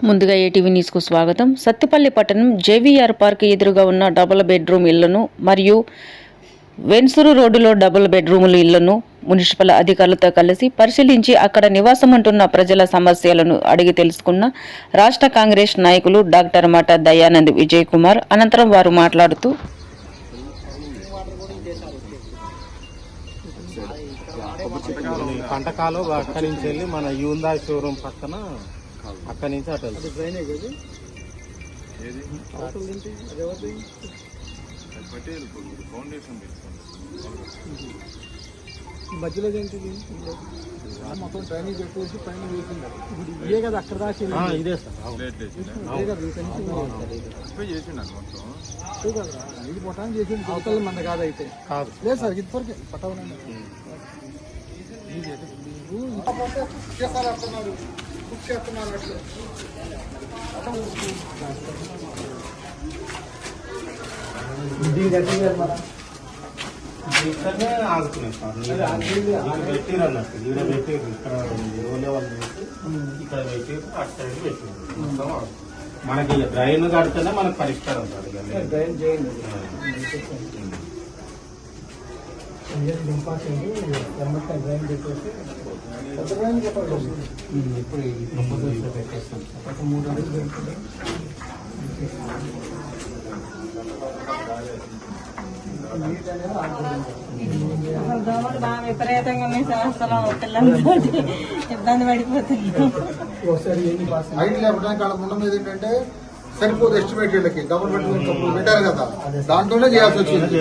ముందుగా ATV news కు స్వాగతం. సత్తిపల్లి పట్టణం జేవీఆర్ పార్క్ ఎదురుగా ఉన్న డబుల్ బెడ్రూమ్ ఇళ్లను మరియు వెన్సూరు రోడ్డులో డబుల్ బెడ్రూముల ఇళ్లను మున్సిపల్ అధికారులతో కలిసి పరిశీలించి అక్కడ నివాసం ఉంటున్న ప్రజల సమస్యలను అడిగి తెలుసుకున్న రాష్ట్ర కాంగ్రెస్ నాయకులు డాక్టర్ మఠ దయానంద్ విజయ్ కుమార్. అనంతరం వారు మాట్లాడుతూ పంటకాలు అక్కడి నుంచి వెళ్ళి మన యూందా షోరూమ్ పక్కన అక్కడి నుంచి అటు మధ్యలో ఏంటిది మొత్తం డ్రైనేజ్ పెట్టేసి పైన వేసిండారు. ఇదే కదా అక్కడ దాకా ఇదే సార్ ఇది పొటాన్ చేసింది. అవతల మంద కాదైతే కాదు లేదు సార్ ఇదివరకే పట్టవనండి. ఇక్కడనే ఆడుకున్నాం సార్. పెట్టిరు అన్నట్టు ఈడ పెట్టిరు. ఇక్కడ రోలే వాళ్ళు ఇక్కడ పెట్టిరు, అటు సైడ్ పెట్టిరు. మనకి డ్రైన్ కడితేనే మనకు పరిష్కారం సార్. డ్రైన్ చేయండి. ఇప్పుడు పెట్టేస్తాం సార్. 3 అడుగులు దోమలు బాగా విపరీతంగా ఉన్నాయి సంవత్సరం పిల్లలతో ఇబ్బంది పడిపోతుంది. హైట్ లేకపోవడానికి వాళ్ళ ముండం మీద ఏంటంటే సరిపోదు. ఎస్టిమేటెడ్లకి డబుల్ బెడ్రూమ్ పెట్టారు కదా, దాంట్లోనే చేయాల్సి వచ్చింది.